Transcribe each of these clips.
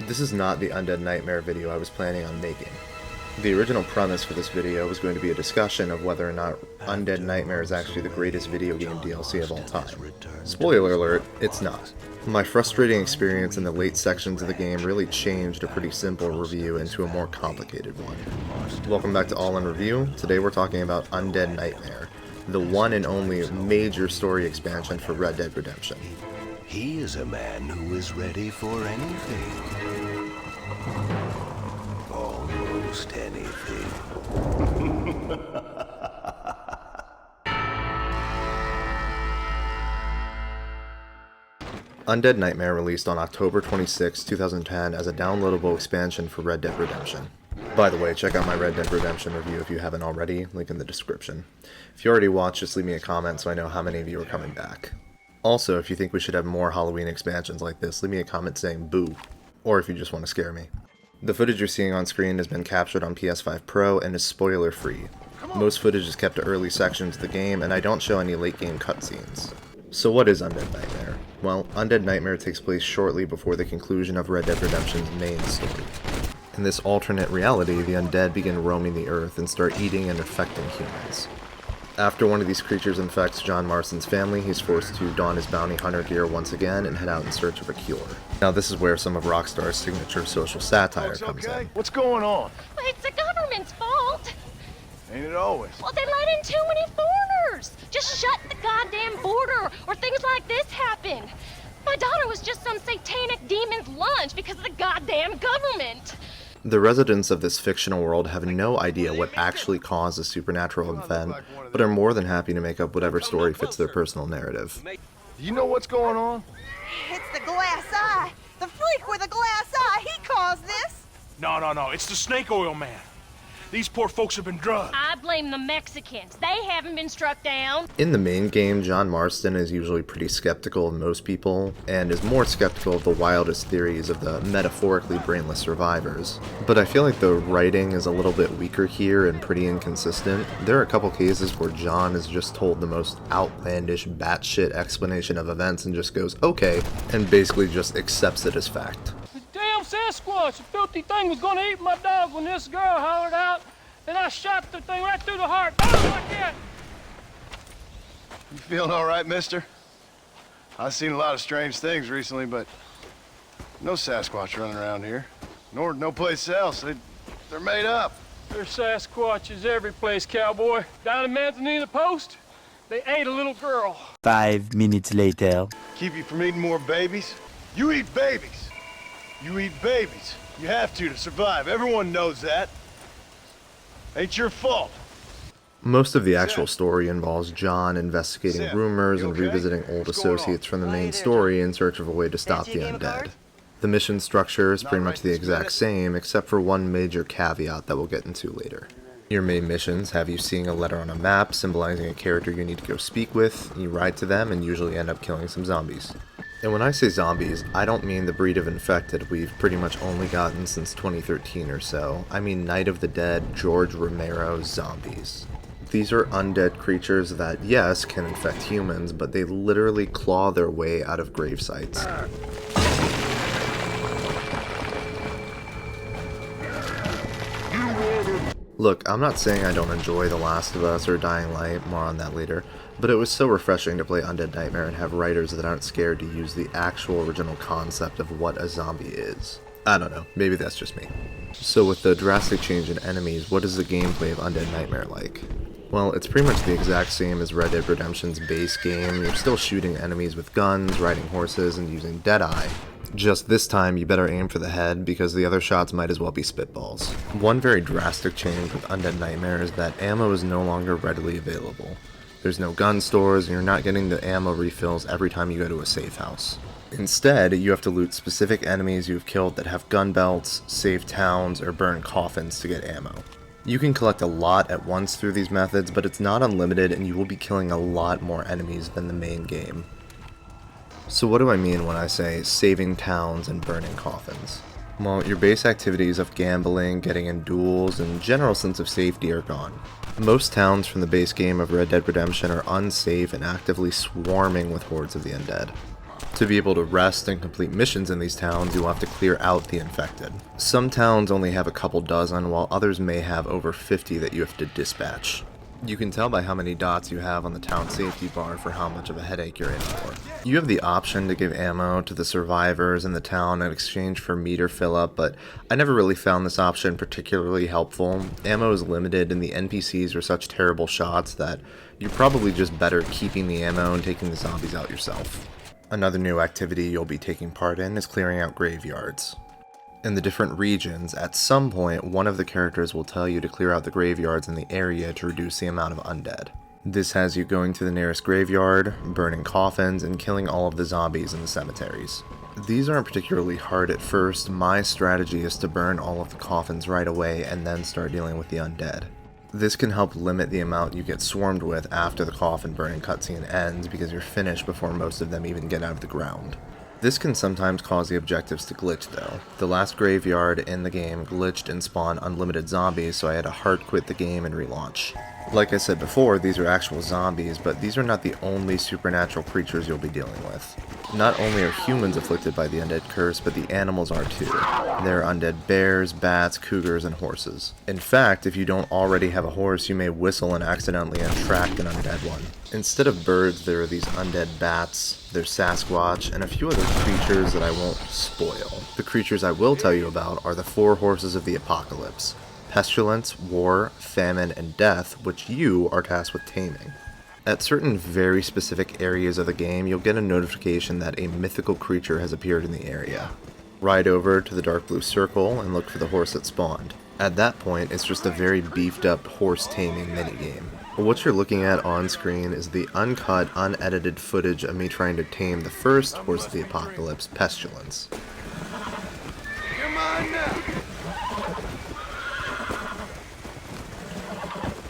This is not the Undead Nightmare video I was planning on making. The original premise for this video was going to be a discussion of whether or not Undead Nightmare is actually the greatest video game DLC of all time. Spoiler alert, it's not. My frustrating experience in the late sections of the game really changed a pretty simple review into a more complicated one. Welcome back to All In Review. Today we're talking about Undead Nightmare, the one and only major story expansion for Red Dead Redemption. He is a man who is ready for anything. Almost anything. Undead Nightmare released on October 26, 2010 as a downloadable expansion for Red Dead Redemption. By the way, check out my Red Dead Redemption review if you haven't already, link in the description. If you already watched, just leave me a comment so I know how many of you are coming back. Also, if you think we should have more Halloween expansions like this, leave me a comment saying boo, or if you just want to scare me. The footage you're seeing on screen has been captured on PS5 Pro and is spoiler free. Most footage is kept to early sections of the game, and I don't show any late game cutscenes. So what is Undead Nightmare? Well, Undead Nightmare takes place shortly before the conclusion of Red Dead Redemption's main story. In this alternate reality, the undead begin roaming the earth and start eating and infecting humans. After one of these creatures infects John Marston's family, he's forced to don his bounty hunter gear once again and head out in search of a cure. Now this is where some of Rockstar's signature social satire comes in. What's going on? Well, it's the government's fault. Ain't it always? Well, they let in too many foreigners. Just shut the goddamn border, or things like this happen. My daughter was just some satanic demon's lunch because of the goddamn government. The residents of this fictional world have no idea what actually caused a supernatural event, but are more than happy to make up whatever story fits their personal narrative. Do you know what's going on? It's the glass eye. The freak with a glass eye. He caused this. No. It's the snake oil man. These poor folks have been drugged. I blame the Mexicans. They haven't been struck down. In the main game, John Marston is usually pretty skeptical of most people, and is more skeptical of the wildest theories of the metaphorically brainless survivors. But I feel like the writing is a little bit weaker here and pretty inconsistent. There are a couple cases where John is just told the most outlandish batshit explanation of events and just goes, okay, and basically just accepts it as fact. Sasquatch, the filthy thing was gonna eat my dog when this girl hollered out, and I shot the thing right through the heart. Boom, like that. You feeling all right, mister? I've seen a lot of strange things recently, but no Sasquatch running around here. Nor no place else. They're made up. There's Sasquatches every place, cowboy. Down in Manzanita Post, they ate a little girl. 5 minutes later. Keep you from eating more babies? You eat babies. You eat babies. You have to survive. Everyone knows that. Ain't your fault. Most of the actual story involves John investigating Sam, rumors you and okay? revisiting old What's going associates on? from the main story in search of a way to stop the undead. The mission structure is pretty much the exact same, except for one major caveat that we'll get into later. Your main missions have you seeing a letter on a map symbolizing a character you need to go speak with. You ride to them and usually end up killing some zombies. And when I say zombies, I don't mean the breed of infected we've pretty much only gotten since 2013 or so. I mean Night of the Dead, George Romero zombies. These are undead creatures that, yes, can infect humans, but they literally claw their way out of grave sites. Look, I'm not saying I don't enjoy The Last of Us or Dying Light, more on that later, but it was so refreshing to play Undead Nightmare and have writers that aren't scared to use the actual original concept of what a zombie is. I don't know, maybe that's just me. So with the drastic change in enemies, what is the gameplay of Undead Nightmare like? Well, it's pretty much the exact same as Red Dead Redemption's base game. You're still shooting enemies with guns, riding horses, and using Deadeye. Just this time, you better aim for the head, because the other shots might as well be spitballs. One very drastic change with Undead Nightmare is that ammo is no longer readily available. There's no gun stores, and you're not getting the ammo refills every time you go to a safe house. Instead, you have to loot specific enemies you've killed that have gun belts, save towns, or burn coffins to get ammo. You can collect a lot at once through these methods, but it's not unlimited, and you will be killing a lot more enemies than the main game. So what do I mean when I say saving towns and burning coffins? Well, your base activities of gambling, getting in duels, and general sense of safety are gone. Most towns from the base game of Red Dead Redemption are unsafe and actively swarming with hordes of the undead. To be able to rest and complete missions in these towns, you'll have to clear out the infected. Some towns only have a couple dozen, while others may have over 50 that you have to dispatch. You can tell by how many dots you have on the town safety bar for how much of a headache you're in for. You have the option to give ammo to the survivors in the town in exchange for meter fill-up, but I never really found this option particularly helpful. Ammo is limited and the NPCs are such terrible shots that you're probably just better keeping the ammo and taking the zombies out yourself. Another new activity you'll be taking part in is clearing out graveyards. In the different regions, at some point, one of the characters will tell you to clear out the graveyards in the area to reduce the amount of undead. This has you going to the nearest graveyard, burning coffins, and killing all of the zombies in the cemeteries. These aren't particularly hard at first. My strategy is to burn all of the coffins right away and then start dealing with the undead. This can help limit the amount you get swarmed with after the coffin burning cutscene ends because you're finished before most of them even get out of the ground. This can sometimes cause the objectives to glitch though. The last graveyard in the game glitched and spawned unlimited zombies, so I had to hard quit the game and relaunch. Like I said before, these are actual zombies, but these are not the only supernatural creatures you'll be dealing with. Not only are humans afflicted by the undead curse, but the animals are too. There are undead bears, bats, cougars, and horses. In fact, if you don't already have a horse, you may whistle and accidentally attract an undead one. Instead of birds, there are these undead bats, there's Sasquatch, and a few other creatures that I won't spoil. The creatures I will tell you about are the 4 horses of the apocalypse: pestilence, war, famine, and death, which you are tasked with taming. At certain very specific areas of the game, you'll get a notification that a mythical creature has appeared in the area. Ride over to the dark blue circle and look for the horse that spawned. At that point, it's just a very beefed up horse taming minigame. What you're looking at on screen is the uncut, unedited footage of me trying to tame the first horse of the apocalypse, Pestilence. You're mine now.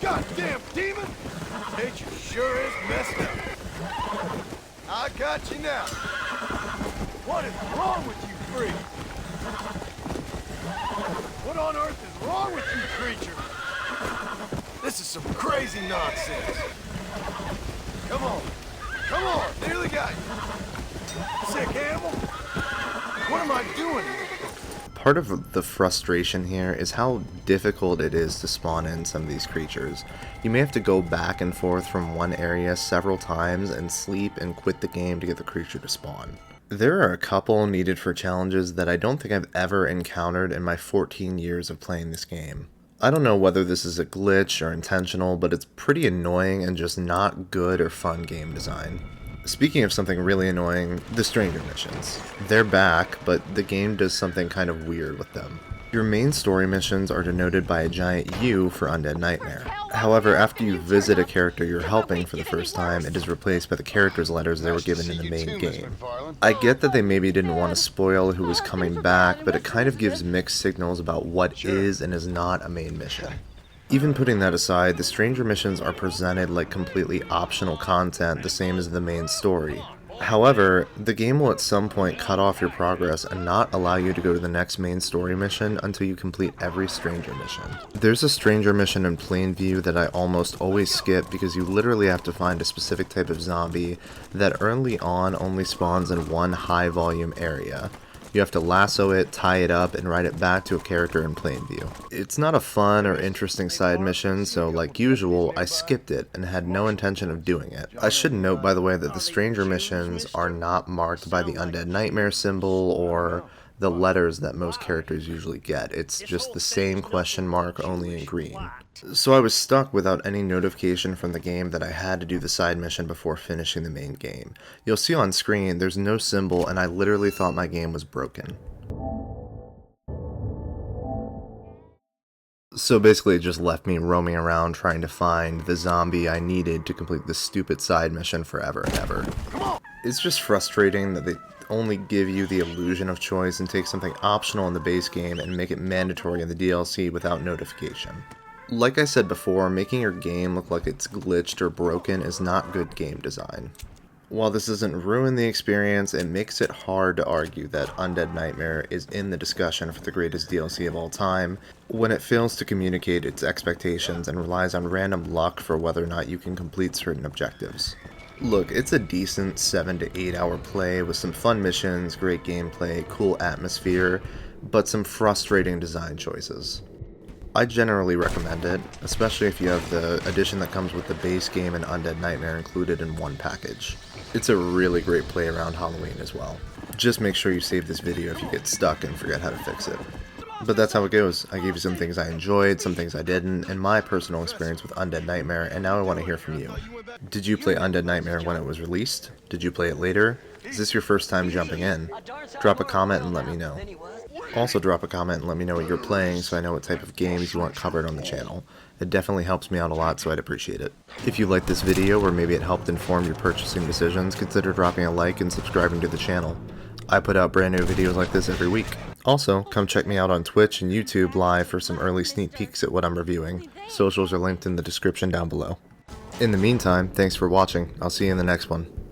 Goddamn demon! Nature sure is messed up. I got you now. What is wrong with you, freak? What on earth is wrong with you, creature? This is some crazy nonsense. Come on, nearly got you. Sick animal? What am I doing here? Part of the frustration here is how difficult it is to spawn in some of these creatures. You may have to go back and forth from one area several times and sleep and quit the game to get the creature to spawn. There are a couple needed for challenges that I don't think I've ever encountered in my 14 years of playing this game. I don't know whether this is a glitch or intentional, but it's pretty annoying and just not good or fun game design. Speaking of something really annoying, the stranger missions. They're back, but the game does something kind of weird with them. Your main story missions are denoted by a giant U for Undead Nightmare. However, after you visit a character you're helping for the first time, it is replaced by the character's letters they were given in the main game. I get that they maybe didn't want to spoil who was coming back, but it kind of gives mixed signals about what is and is not a main mission. Even putting that aside, the stranger missions are presented like completely optional content, the same as the main story. However, the game will at some point cut off your progress and not allow you to go to the next main story mission until you complete every stranger mission. There's a stranger mission in Plainview that I almost always skip because you literally have to find a specific type of zombie that early on only spawns in one high volume area. You have to lasso it, tie it up, and ride it back to a character in Plainview. It's not a fun or interesting side mission, so like usual, I skipped it and had no intention of doing it. I should note, by the way, that the stranger missions are not marked by the Undead Nightmare symbol or the letters that most characters usually get. It's just the same question mark, only in green. So I was stuck without any notification from the game that I had to do the side mission before finishing the main game. You'll see on screen there's no symbol and I literally thought my game was broken. So basically it just left me roaming around trying to find the zombie I needed to complete this stupid side mission forever and ever. It's just frustrating that they only give you the illusion of choice and take something optional in the base game and make it mandatory in the DLC without notification. Like I said before, making your game look like it's glitched or broken is not good game design. While this doesn't ruin the experience, it makes it hard to argue that Undead Nightmare is in the discussion for the greatest DLC of all time, when it fails to communicate its expectations and relies on random luck for whether or not you can complete certain objectives. Look, it's a decent 7 to 8 hour play with some fun missions, great gameplay, cool atmosphere, but some frustrating design choices. I generally recommend it, especially if you have the edition that comes with the base game and Undead Nightmare included in one package. It's a really great play around Halloween as well. Just make sure you save this video if you get stuck and forget how to fix it. But that's how it goes. I gave you some things I enjoyed, some things I didn't, and my personal experience with Undead Nightmare, and now I want to hear from you. Did you play Undead Nightmare when it was released? Did you play it later? Is this your first time jumping in? Drop a comment and let me know. Also drop a comment and let me know what you're playing so I know what type of games you want covered on the channel. It definitely helps me out a lot, so I'd appreciate it. If you liked this video, or maybe it helped inform your purchasing decisions, consider dropping a like and subscribing to the channel. I put out brand new videos like this every week. Also, come check me out on Twitch and YouTube live for some early sneak peeks at what I'm reviewing. Socials are linked in the description down below. In the meantime, thanks for watching. I'll see you in the next one.